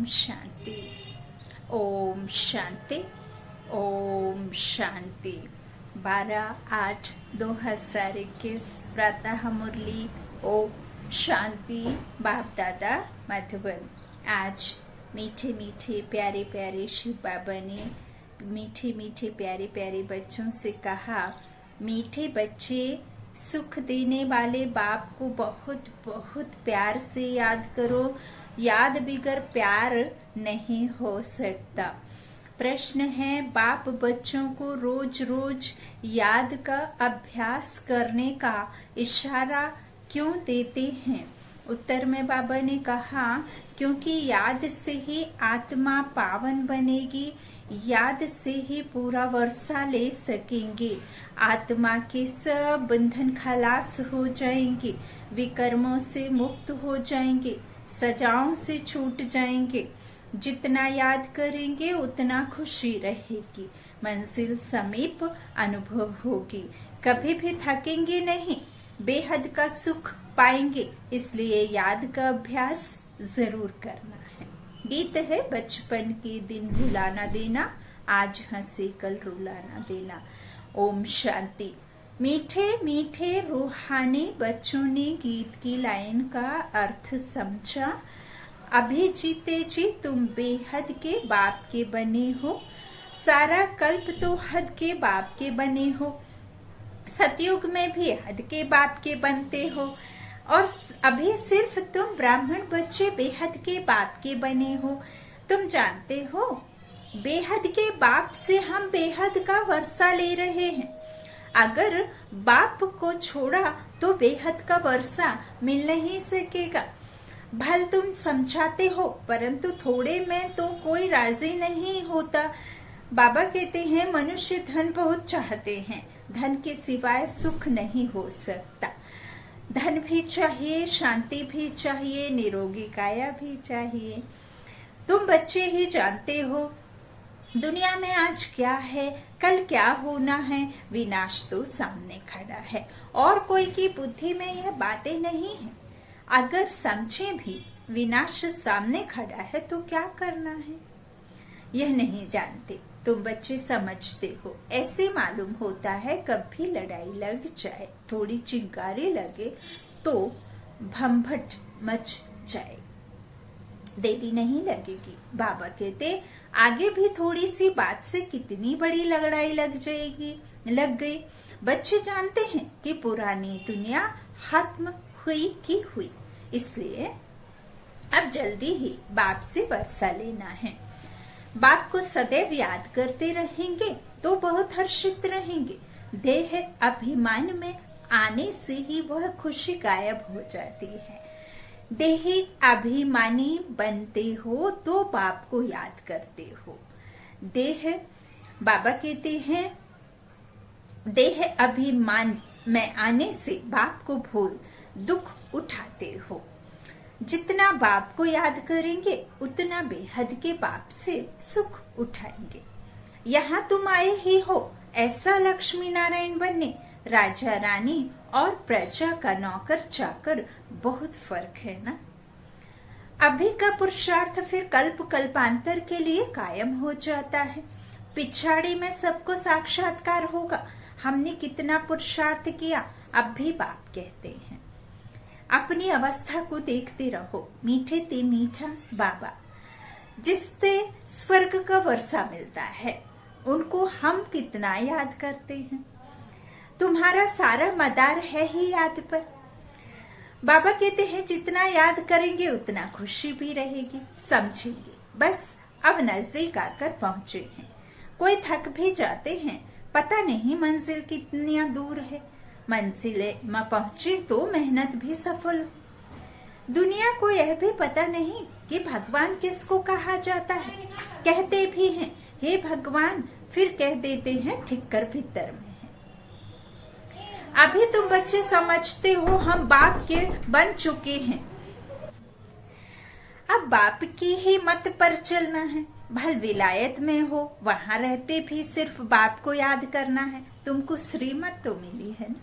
ओम शांति। ओम शांति। ओम शांति। 12/8/2021 प्रातः मुरली। ओम शांति। बाप दादा मधुबन। आज मीठे मीठे प्यारे प्यारे शिव बाबा ने मीठे मीठे प्यारे प्यारे बच्चों से कहा, मीठे बच्चे, सुख देने वाले बाप को बहुत बहुत प्यार से याद करो। याद बिगर प्यार नहीं हो सकता। प्रश्न है, बाप बच्चों को रोज रोज याद का अभ्यास करने का इशारा क्यों देते हैं? उत्तर में बाबा ने कहा, क्योंकि याद से ही आत्मा पावन बनेगी, याद से ही पूरा वर्षा ले सकेंगे, आत्मा के सब बंधन खलास हो जाएंगे, विकर्मों से मुक्त हो जाएंगे, सजाओं से छूट जाएंगे। जितना याद करेंगे उतना खुशी रहेगी, मंजिल समीप अनुभव होगी, कभी भी थकेंगे नहीं, बेहद का सुख पाएंगे। इसलिए याद का अभ्यास जरूर करना है। गीत है, बचपन के दिन भुलाना देना, आज हंसे कल रुलाना देना। ओम शांति। मीठे मीठे रूहानी बच्चों ने गीत की लाइन का अर्थ समझा। अभी जीते जी तुम बेहद के बाप के बने हो, सारा कल्प तो हद के बाप के बने हो, सतयुग में भी हद के बाप के बनते हो, और अभी सिर्फ तुम ब्राह्मण बच्चे बेहद के बाप के बने हो। तुम जानते हो, बेहद के बाप से हम बेहद का वर्षा ले रहे हैं। अगर बाप को छोड़ा तो बेहद का वर्षा मिल नहीं सकेगा। भल तुम समझाते हो, परंतु थोड़े में तो कोई राजी नहीं होता। बाबा कहते हैं, मनुष्य धन बहुत चाहते हैं, धन के सिवाय सुख नहीं हो सकता। धन भी चाहिए, शांति भी चाहिए, निरोगी काया भी चाहिए। तुम बच्चे ही जानते हो दुनिया में आज क्या है, कल क्या होना है। विनाश तो सामने खड़ा है और कोई की बुद्धि में यह बातें नहीं है। अगर समझे भी विनाश सामने खड़ा है तो क्या करना है, यह नहीं जानते। तुम बच्चे समझते हो, ऐसे मालूम होता है कभी लड़ाई लग जाए, थोड़ी चिंगारी लगे तो भम्भट मच जाए, देरी नहीं लगेगी। बाबा कहते, आगे भी थोड़ी सी बात से कितनी बड़ी लड़ाई लग गई। बच्चे जानते हैं कि पुरानी दुनिया खत्म हुई की हुई, इसलिए अब जल्दी ही बाप से वर्षा लेना है। बाप को सदैव याद करते रहेंगे तो बहुत हर्षित रहेंगे। देह अभिमान में आने से ही वह खुशी गायब हो जाती है। देही अभिमानी बनते हो तो बाप को याद करते हो। देह, बाबा कहते हैं, देह अभिमान में आने से बाप को भूल दुख उठाते हो। जितना बाप को याद करेंगे उतना बेहद के बाप से सुख उठाएंगे। यहाँ तुम आए ही हो ऐसा लक्ष्मी नारायण बनने। राजा रानी और प्रजा का नौकर चाकर बहुत फर्क है ना। अभी का पुरुषार्थ फिर कल्प कल्पांतर के लिए कायम हो जाता है। पिछाड़ी में सबको साक्षात्कार होगा। हमने कितना पुरुषार्थ किया, अब भी बाप कहते हैं। अपनी अवस्था को देखते रहो, मीठे ते मीठा बाबा जिससे स्वर्ग का वर्षा मिलता है, उनको हम कितना याद करते हैं। तुम्हारा सारा मदार है ही याद पर। बाबा कहते हैं, जितना याद करेंगे उतना खुशी भी रहेगी, समझेंगे। बस अब नजदीक आकर पहुंचे हैं। कोई थक भी जाते हैं, पता नहीं मंजिल कितनी दूर है। मंजिले में पहुंचे तो मेहनत भी सफल हो। दुनिया को यह भी पता नहीं कि भगवान किसको कहा जाता है। कहते भी हैं, हे भगवान, फिर कह देते हैं ठिक्कर भीतर में है। अभी तुम बच्चे समझते हो हम बाप के बन चुके हैं। अब बाप की ही मत पर चलना है। भल विलायत में हो, वहां रहते भी सिर्फ बाप को याद करना है। तुमको श्रीमत तो मिली है ना।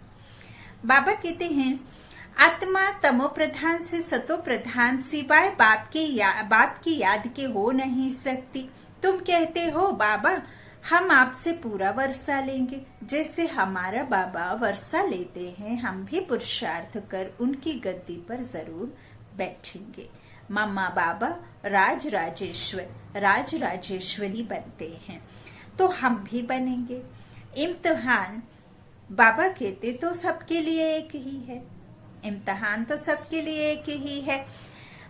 बाबा कहते हैं, आत्मा तमो प्रधान से सतो प्रधान सिवाय बाप की याद के हो नहीं सकती। तुम कहते हो बाबा हम आपसे पूरा वर्षा लेंगे, जैसे हमारा बाबा वर्षा लेते हैं हम भी पुरुषार्थ कर उनकी गद्दी पर जरूर बैठेंगे। मम्मा बाबा राज राजेश्वरी बनते हैं तो हम भी बनेंगे। इम्तिहान बाबा कहते तो सबके लिए एक ही है, इम्तिहान तो सबके लिए एक ही है।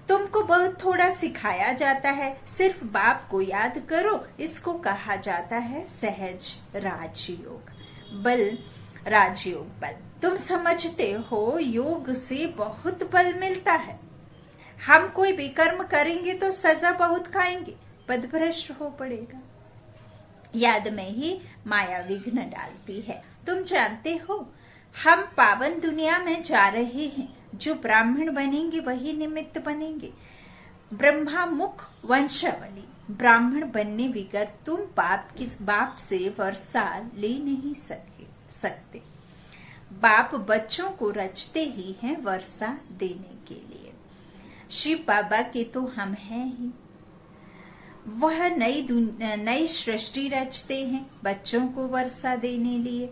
तुमको बहुत थोड़ा सिखाया जाता है, सिर्फ बाप को याद करो, इसको कहा जाता है सहज राजयोग बल। तुम समझते हो योग से बहुत बल मिलता है। हम कोई भी कर्म करेंगे तो सजा बहुत खाएंगे, पदभ्रष्ट हो पड़ेगा। याद में ही माया विघ्न डालती है। तुम जानते हो हम पावन दुनिया में जा रहे हैं, जो ब्राह्मण बनेंगे वही निमित्त बनेंगे। ब्रह्मा मुख वंशावली ब्राह्मण बनने बगैर तुम बाप से वर्षा ले नहीं सकते। बाप बच्चों को रचते ही हैं वर्षा देने के लिए। शिव बाबा के तो हम हैं ही, वह नई सृष्टि रचते हैं बच्चों को वर्षा देने लिए।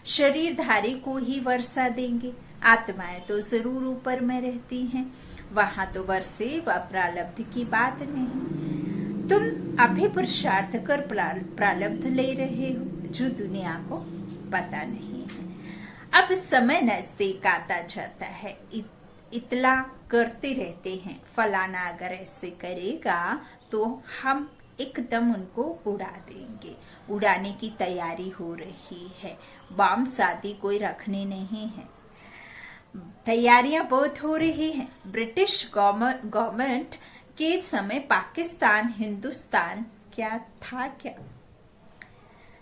शरीरधारी को ही वर्षा देंगे, आत्माएं तो जरूर ऊपर में रहती हैं, वहां तो वर्षे व प्रारब्ध की बात नहीं। तुम अभी पुरुषार्थ कर प्रारब्ध ले रहे हो, जो दुनिया को पता नहीं है। अब समय नजदीक आता जाता है, इतला करते रहते हैं, फलाना अगर ऐसे करेगा तो हम एकदम उनको उड़ा देंगे। उड़ाने की तैयारी हो रही है, बम शादी कोई रखने नहीं है, तैयारियां बहुत हो रही हैं। ब्रिटिश गवर्नमेंट के समय पाकिस्तान हिंदुस्तान क्या था क्या,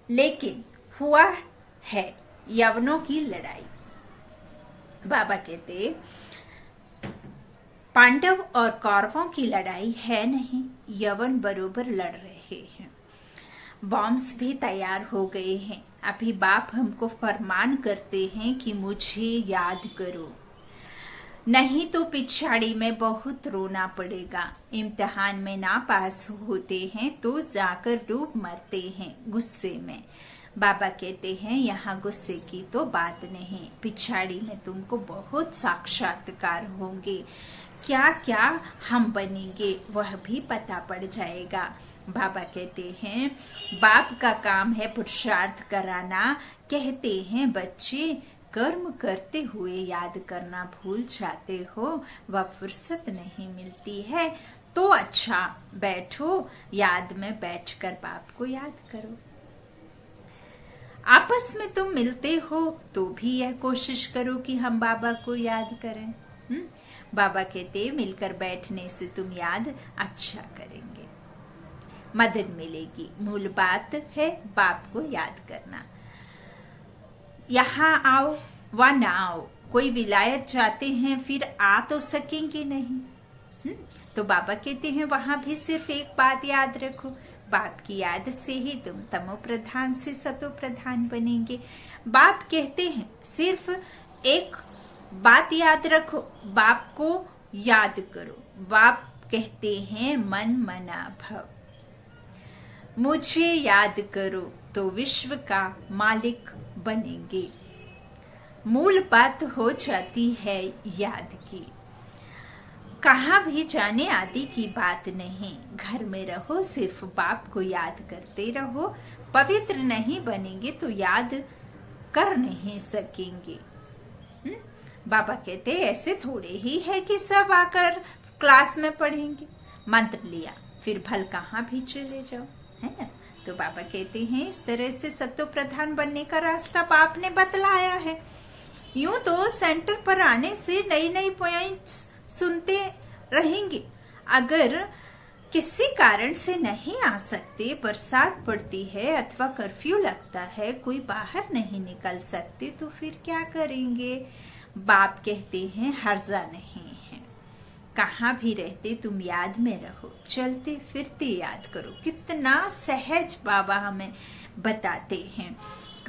लेकिन हुआ है यवनों की लड़ाई। बाबा कहते पांडव और कौरवों की लड़ाई है नहीं, यवन बरोबर लड़ रहे हैं। बॉम्ब्स भी तैयार हो गए हैं। अभी बाप हमको फरमान करते हैं कि मुझे याद करो, नहीं तो पिछाड़ी में बहुत रोना पड़ेगा। इम्तिहान में ना पास होते हैं तो जाकर डूब मरते हैं गुस्से में। बाबा कहते हैं यहाँ गुस्से की तो बात नहीं, पिछाड़ी में तुमको बहुत साक्षात्कार होंगे, क्या क्या हम बनेंगे वह भी पता पड़ जाएगा। बाबा कहते हैं बाप का काम है पुरुषार्थ कराना। कहते हैं बच्चे कर्म करते हुए याद करना भूल जाते हो, वह फुर्सत नहीं मिलती है, तो अच्छा बैठो, याद में बैठकर बाप को याद करो। आपस में तुम मिलते हो तो भी यह कोशिश करो कि हम बाबा को याद करें। बाबा कहते मिलकर बैठने से तुम याद अच्छा करेंगे, मदद मिलेगी। मूल बात है बाप को याद करना। यहाँ आओ व ना आओ, कोई विलायत जाते हैं फिर आ तो सकेंगे नहीं। तो बाबा कहते हैं वहां भी सिर्फ एक बात याद रखो, बाप की याद से ही तुम तमो प्रधान से सतो प्रधान बनेंगे। बाप कहते हैं सिर्फ एक बात याद रखो, बाप को याद करो। बाप कहते हैं मन मना भव, मुझे याद करो तो विश्व का मालिक बनेंगे। मूल बात हो जाती है याद की, कहाँ भी जाने आदि की बात नहीं। घर में रहो सिर्फ बाप को याद करते रहो। पवित्र नहीं बनेंगे तो याद कर नहीं सकेंगे। बाबा कहते ऐसे थोड़े ही है कि सब आकर क्लास में पढ़ेंगे, मंत्र लिया फिर भल कहाँ भी चले जाओ, है ना। तो बाबा कहते हैं इस तरह से सतो प्रधान बनने का रास्ता बाप ने बतलाया है। यूं तो सेंटर पर आने से नई नई पॉइंट्स सुनते रहेंगे। अगर किसी कारण से नहीं आ सकते, बरसात पड़ती है अथवा कर्फ्यू लगता है, कोई बाहर नहीं निकल सकते, तो फिर क्या करेंगे। बाप कहते हैं हर्जा नहीं है, कहाँ भी रहते तुम याद में रहो, चलते फिरते याद करो। कितना सहज बाबा हमें बताते हैं।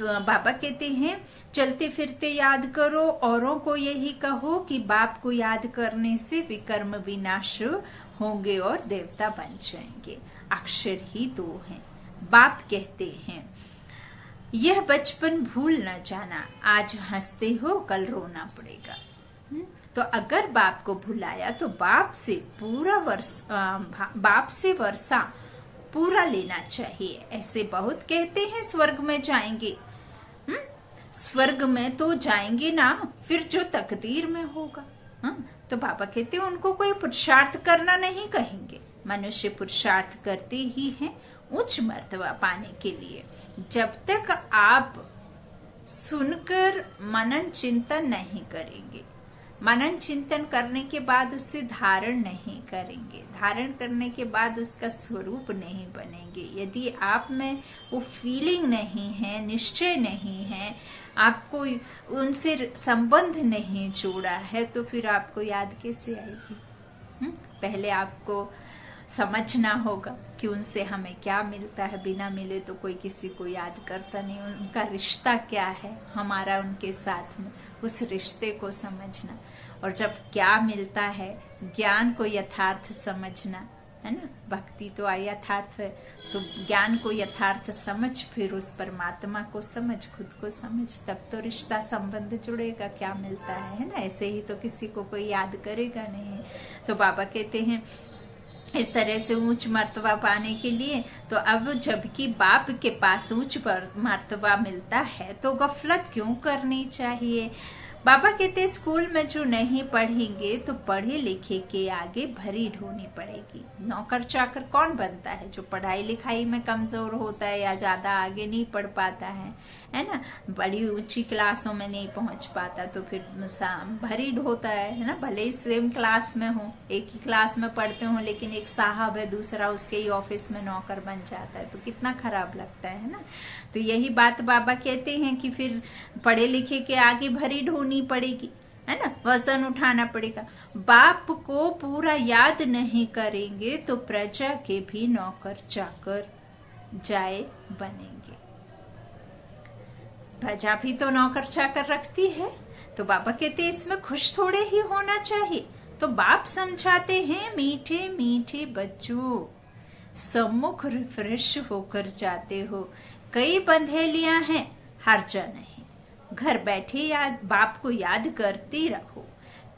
बाबा कहते हैं चलते फिरते याद करो, औरों को यही कहो कि बाप को याद करने से विकर्म विनाश होंगे और देवता बन जाएंगे। अक्षर ही दो हैं। बाप कहते हैं यह बचपन भूल न जाना, आज हंसते हो कल रोना पड़ेगा। तो अगर बाप को भुलाया तो बाप से वर्षा पूरा लेना चाहिए। ऐसे बहुत कहते हैं स्वर्ग में जाएंगे। स्वर्ग में तो जाएंगे ना, फिर जो तकदीर में होगा। तो बाबा कहते हैं उनको कोई पुरुषार्थ करना नहीं कहेंगे। मनुष्य पुरुषार्थ करते ही हैं उच्च मर्तबा पाने के लिए। जब तक आप सुनकर मनन चिंतन नहीं करेंगे, मनन चिंतन करने के बाद उससे धारण नहीं करेंगे, धारण करने के बाद उसका स्वरूप नहीं बनेंगे, यदि आप में वो फीलिंग नहीं है, निश्चय नहीं है, आपको उनसे संबंध नहीं जोड़ा है, तो फिर आपको याद कैसे आएगी? पहले आपको समझना होगा कि उनसे हमें क्या मिलता है। बिना मिले तो कोई किसी को याद करता नहीं। उनका रिश्ता क्या है हमारा उनके साथ में, उस रिश्ते को समझना। और जब क्या मिलता है, ज्ञान को यथार्थ समझना, है ना। भक्ति तो यथार्थ है, तो ज्ञान को यथार्थ समझ, फिर उस परमात्मा को समझ, खुद को समझ, तब तो रिश्ता संबंध जुड़ेगा। क्या मिलता है ना। ऐसे ही तो किसी को कोई याद करेगा नहीं। तो बाबा कहते हैं इस तरह से ऊंच मर्तबा पाने के लिए, तो अब जबकि बाप के पास ऊंच मर्तबा मिलता है तो गफलत क्यों करनी चाहिए। बाबा कहते स्कूल में जो नहीं पढ़ेंगे तो पढ़े लिखे के आगे भरी ढोनी पड़ेगी। नौकर चाकर कौन बनता है? जो पढ़ाई लिखाई में कमजोर होता है या ज्यादा आगे नहीं पढ़ पाता है ना, बड़ी ऊंची क्लासों में नहीं पहुंच पाता, तो फिर भरी ढोता है ना। भले ही सेम क्लास में हो, एक ही क्लास में पढ़ते हो, लेकिन एक साहब है, दूसरा उसके ही ऑफिस में नौकर बन जाता है, तो कितना खराब लगता है ना। तो यही बात बाबा कहते हैं कि फिर पढ़े लिखे के आगे भरी ढोनी पड़ेगी, है ना, वजन उठाना पड़ेगा। बाप को पूरा याद नहीं करेंगे तो प्रजा के भी नौकर चाकर जाए बनेंगे। प्रजा भी तो नौकर चाकर रखती है, तो बाबा कहते इसमें खुश थोड़े ही होना चाहिए। तो बाप समझाते हैं मीठे मीठे बच्चों, सम्मुख रिफ्रेश होकर जाते हो, कई बंधेलियां हैं, हर्जा नहीं, घर बैठे याद बाप को याद करते रहो।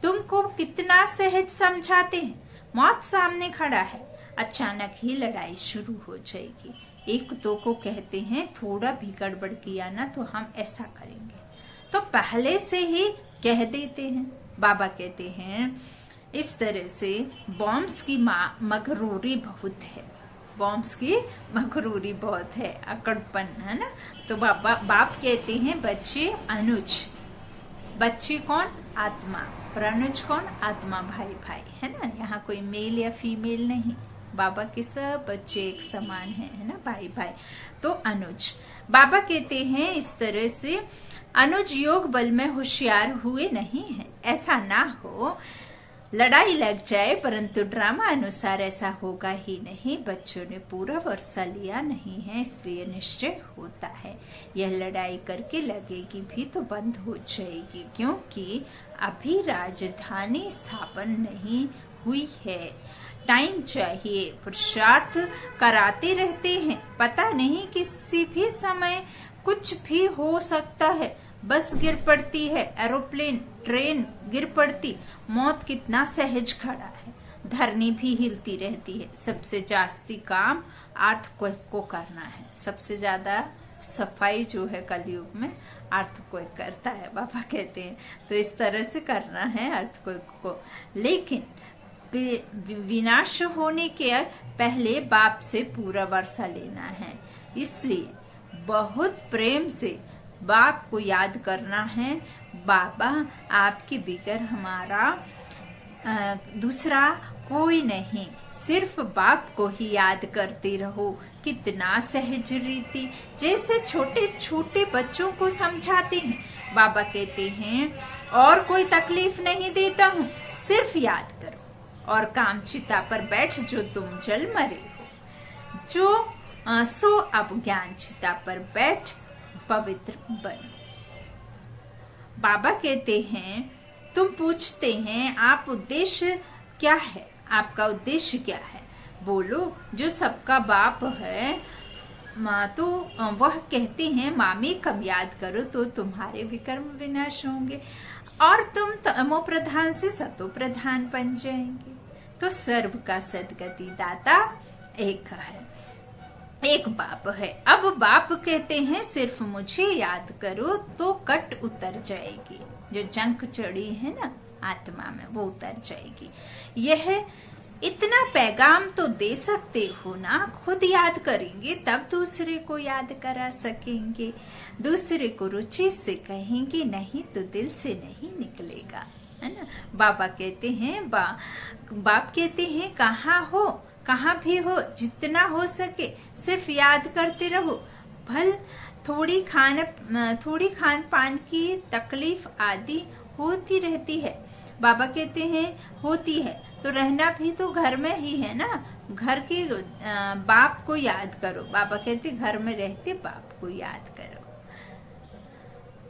तुमको कितना सहज समझाते हैं, मौत सामने खड़ा है, अचानक ही लड़ाई शुरू हो जाएगी। एक दो को कहते हैं थोड़ा भी गड़बड़ किया ना तो हम ऐसा करेंगे, तो पहले से ही कह देते हैं। बाबा कहते हैं इस तरह से बॉम्ब्स की मगरूरी बहुत है, बॉम्ब्स की मगरूरी बहुत है, अकड़पन, है ना। तो बाप कहते हैं बच्चे अनुज, बच्चे कौन? आत्मा, और अनुज कौन? आत्मा, भाई भाई, है ना। यहाँ कोई मेल या फीमेल नहीं, बाबा के सब बच्चे एक समान है ना, भाई भाई। तो अनुज, बाबा कहते हैं इस तरह से अनुज योग बल में होशियार हुए नहीं है, ऐसा ना हो लड़ाई लग जाए, परंतु ड्रामा अनुसार ऐसा होगा ही नहीं। बच्चों ने पूरा वर्षा लिया नहीं है, इसलिए निश्चय होता है यह लड़ाई करके लगेगी भी तो बंद हो जाएगी, क्योंकि अभी राजधानी स्थापन नहीं हुई है। टाइम चाहिए, पुरुषार्थ कराते रहते हैं, पता नहीं किसी भी समय कुछ भी हो सकता है। बस गिर पड़ती है, एरोप्लेन, ट्रेन गिर पड़ती, मौत कितना सहज खड़ा है, धरनी भी हिलती रहती है। सबसे जास्ती काम अर्थक्वेक को करना है, सबसे ज्यादा सफाई जो है कलयुग में अर्थक्वेक करता है, बाबा कहते हैं। तो इस तरह से करना है अर्थक्वेक को, लेकिन विनाश होने के पहले बाप से पूरा वर्षा लेना है। इसलिए बहुत प्रेम से बाप को याद करना है। बाबा आपके बिगर हमारा दूसरा कोई नहीं, सिर्फ बाप को ही याद करते रहो। कितना सहज रीति, जैसे छोटे छोटे बच्चों को समझाते हैं। बाबा कहते हैं और कोई तकलीफ नहीं देता हूँ, सिर्फ याद करो और काम चिता पर बैठ जो तुम जल मरे हो, जो सो अब ज्ञान चिता पर बैठ पवित्र बनो। बाबा कहते हैं, तुम पूछते हैं आप उद्देश्य क्या है, आपका उद्देश्य क्या है? बोलो, जो सबका बाप है माँ, तो वह कहते हैं मामी कम याद करो तो तुम्हारे विकर्म विनाश होंगे और तुम तमो प्रधान से सतो प्रधान बन जाएंगे। तो सर्व का सदगति दाता एक है, एक बाप है। अब बाप कहते हैं सिर्फ मुझे याद करो तो कट उतर जाएगी, जो जंक चढ़ी है ना आत्मा में वो उतर जाएगी। यह इतना पैगाम तो दे सकते हो ना, खुद याद करेंगे तब दूसरे को याद करा सकेंगे, दूसरे को रुचि से कहेंगे, नहीं तो दिल से नहीं निकलेगा, है ना। बाबा कहते हैं बाप कहते हैं कहाँ भी हो, जितना हो सके सिर्फ याद करते रहो। भल थोड़ी खान पान की तकलीफ आदि होती रहती है, बाबा कहते हैं होती है, तो रहना भी तो घर में ही है ना। घर के बाप को याद करो, बाबा कहते घर में रहते बाप को याद करो।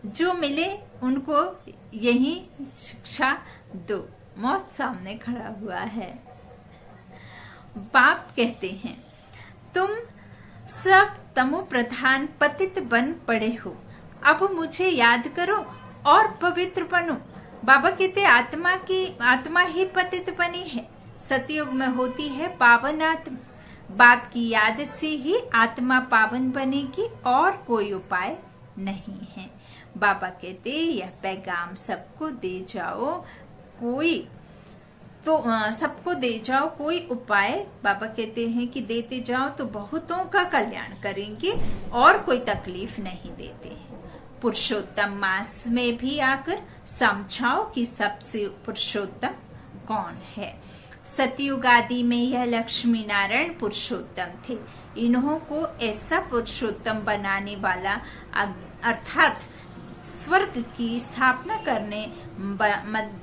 जो मिले उनको यही शिक्षा दो। मौत सामने खड़ा हुआ है। बाप कहते हैं तुम सब तमो प्रधान पतित बन पड़े हो, अब मुझे याद करो और पवित्र बनो। बाबा कहते आत्मा ही पतित बनी है, सतयुग में होती है पावन आत्मा। बाप की याद से ही आत्मा पावन बनेगी और कोई उपाय नहीं है। बाबा कहते यह पैगाम सबको दे जाओ, सबको दे जाओ, कोई उपाय बाबा कहते हैं कि देते जाओ तो बहुतों का कल्याण करेंगे और कोई तकलीफ नहीं देते हैं। पुरुषोत्तम मास में भी आकर समझाओ कि सबसे पुरुषोत्तम कौन है। सतयुग आदि में यह लक्ष्मी नारायण पुरुषोत्तम थे, इन्हों को ऐसा पुरुषोत्तम बनाने वाला अर्थात स्वर्ग की स्थापना करने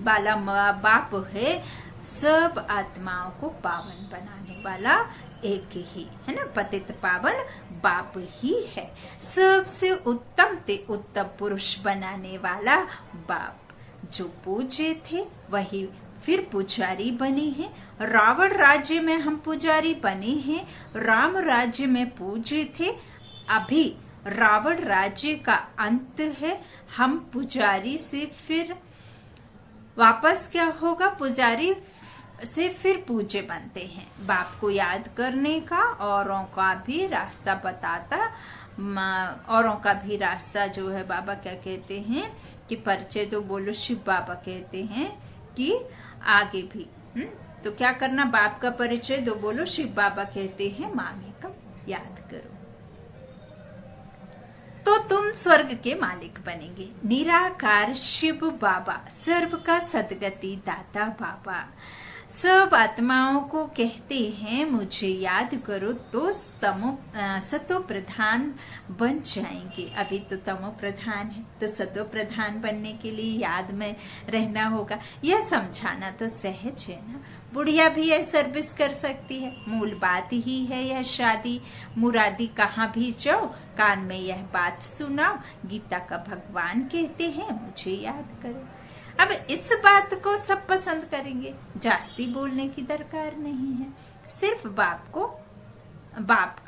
वाला बाप है। सब आत्माओं को पावन बनाने वाला एक ही है ना, पतित पावन बाप ही है। सबसे उत्तम ते उत्तम पुरुष बनाने वाला बाप, जो पूज्य थे वही फिर पुजारी बने हैं। रावण राज्य में हम पुजारी बने हैं, राम राज्य में पूज्य थे, अभी रावण राज्य का अंत है। हम पुजारी से फिर वापस क्या होगा, पुजारी से फिर पूज्य बनते हैं। बाप को याद करने का औरों का भी रास्ता बताता, औरों का भी रास्ता जो है बाबा क्या कहते हैं कि परिचय तो बोलो शिव बाबा कहते हैं कि आगे भी तो क्या करना, बाप का परिचय दो बोलो शिव बाबा कहते हैं मामी का याद करो तो तुम स्वर्ग के मालिक बनेंगे। निराकार शिव बाबा, सर्व का सदगति दाता बाबा, सब आत्माओं को कहते हैं मुझे याद करो तो सतो प्रधान बन जाएंगे। अभी तो तमो प्रधान है तो सतो प्रधान बनने के लिए याद में रहना होगा। यह समझाना तो सहज है ना, बुढ़िया भी यह सर्विस कर सकती है। मूल बात ही है यह शादी मुरादी, कहाँ भी जाओ कान में यह बात सुनाओ। गीता का भगवान कहते हैं मुझे याद करो। अब इस बात को सब पसंद करेंगे, जास्ती बोलने की दरकार नहीं है, सिर्फ बाप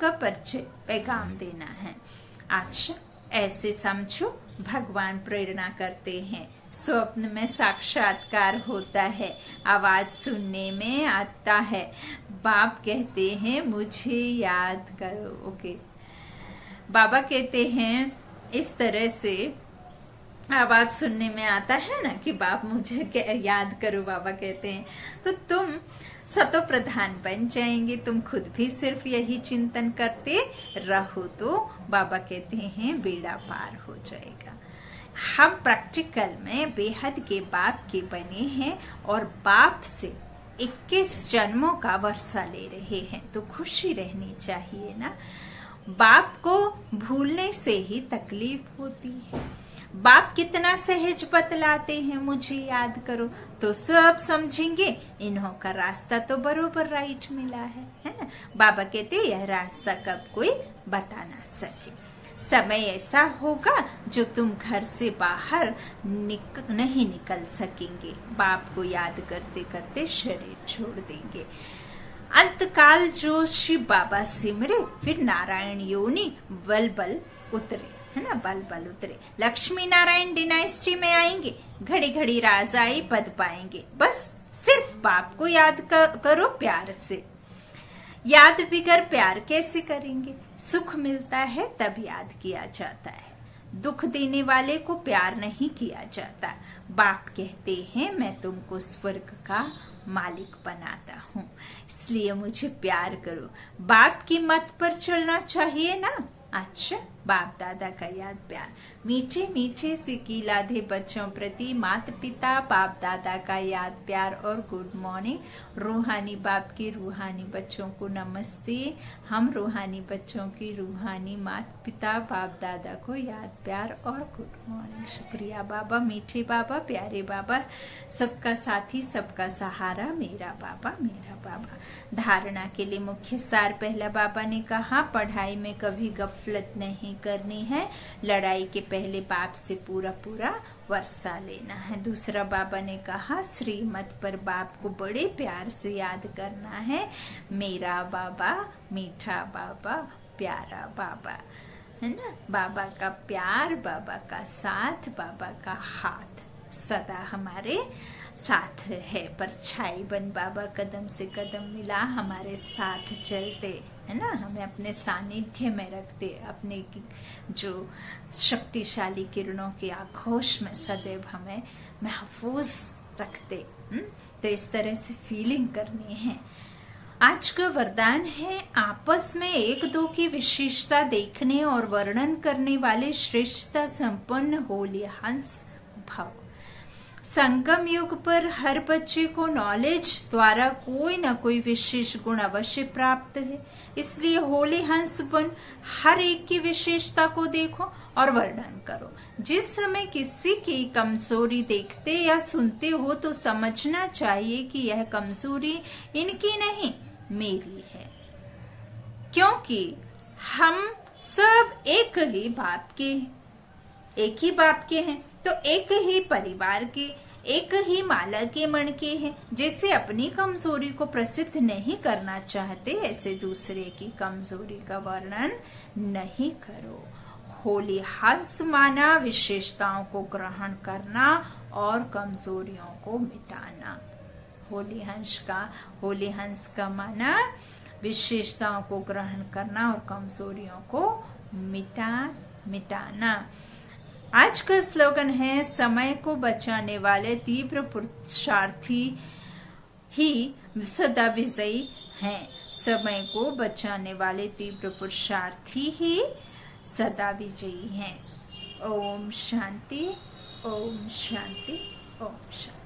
का परिचय पैगाम देना है। अच्छा ऐसे समझो, भगवान प्रेरणा करते हैं, स्वप्न में साक्षात्कार होता है, आवाज सुनने में आता है, बाप कहते हैं मुझे याद करो। ओके, बाबा कहते हैं इस तरह से आवाज सुनने में आता है ना कि बाप मुझे याद करो, बाबा कहते हैं तो तुम सतो प्रधान बन जाएंगे। तुम खुद भी सिर्फ यही चिंतन करते रहो तो बाबा कहते हैं बेड़ा पार हो जाएगा। हम प्रैक्टिकल में बेहद के बाप के बने हैं और बाप से 21 जन्मों का वर्षा ले रहे हैं, तो खुशी रहनी चाहिए ना। बाप को भूलने से ही तकलीफ होती है। बाप कितना सहज बतलाते हैं मुझे याद करो तो सब समझेंगे इन्हों का रास्ता तो बरोबर राइट मिला है ना। बाबा कहते यह रास्ता कब कोई बता ना सके। समय ऐसा होगा जो तुम घर से बाहर नहीं निकल सकेंगे। बाप को याद करते करते शरीर छोड़ देंगे। अंतकाल जो शिव बाबा सिमरे, फिर नारायण योनि बल बल उतरे, है ना, बल बल उतरे। लक्ष्मी नारायण डिनाइस्टी में आएंगे, घड़ी घड़ी राजाई पद पाएंगे। बस सिर्फ बाप को याद करो प्यार से। याद बिगर प्यार कैसे करेंगे? सुख मिलता है तब याद किया जाता है, दुख देने वाले को प्यार नहीं किया जाता। बाप कहते हैं मैं तुमको स्वर्ग का मालिक बनाता हूँ, इसलिए मुझे प्यार करो। बाप की मत पर चलना चाहिए ना। अच्छा, बाप दादा का याद प्यार। मीठे मीठे से कीलाधे बच्चों प्रति माता पिता बाप दादा का याद प्यार और गुड मॉर्निंग। रूहानी बाप के रूहानी बच्चों को नमस्ते। हम रूहानी बच्चों की रूहानी माता पिता बाप दादा को याद प्यार और गुड मॉर्निंग। शुक्रिया बाबा, मीठे बाबा, प्यारे बाबा, सबका साथी, सबका सहारा, मेरा बाबा, मेरा बाबा। धारणा के लिए मुख्य सार पहला बाबा ने कहा, पढ़ाई में कभी गफलत नहीं करनी है। लड़ाई के पहले बाप से पूरा पूरा वर्षा लेना है। दूसरा बाबा ने कहा, श्रीमत पर बाप को बड़े प्यार से याद करना है। मेरा बाबा, मीठा बाबा, प्यारा बाबा, है ना। बाबा का प्यार, बाबा का साथ, बाबा का हाथ सदा हमारे साथ है। परछाई बन बाबा कदम से कदम मिला हमारे साथ चलते, है ना, हमें अपने सानिध्य में रखते, अपने जो शक्तिशाली किरणों के आघोष में सदैव हमें महफूज रखते। तो इस तरह से फीलिंग करनी है। आज का वरदान है, आपस में एक दो की विशेषता देखने और वर्णन करने वाले श्रेष्ठता संपन्न होली हंस भव। संगम युग पर हर बच्चे को नॉलेज द्वारा कोई न कोई विशेष गुण अवश्य प्राप्त है, इसलिए होली हंस बन हर एक की विशेषता को देखो और वर्णन करो। जिस समय किसी की कमजोरी देखते या सुनते हो तो समझना चाहिए कि यह कमजोरी इनकी नहीं, मेरी है, क्योंकि हम सब एक ही बाप के हैं, तो एक ही परिवार के, एक ही माला के मण के हैं। जैसे अपनी कमजोरी को प्रसिद्ध नहीं करना चाहते, ऐसे दूसरे की कमजोरी का वर्णन नहीं करो। होली हंस माना विशेषताओं को ग्रहण करना और कमजोरियों को मिटाना। होली हंस का माना विशेषताओं को ग्रहण करना और कमजोरियों को मिटाना। आज का स्लोगन है, समय को बचाने वाले तीव्र पुरुषार्थी ही सदा विजयी हैं। समय को बचाने वाले तीव्र पुरुषार्थी ही सदा विजयी हैं। ओम शांति, ओम शांति, ओम शांति।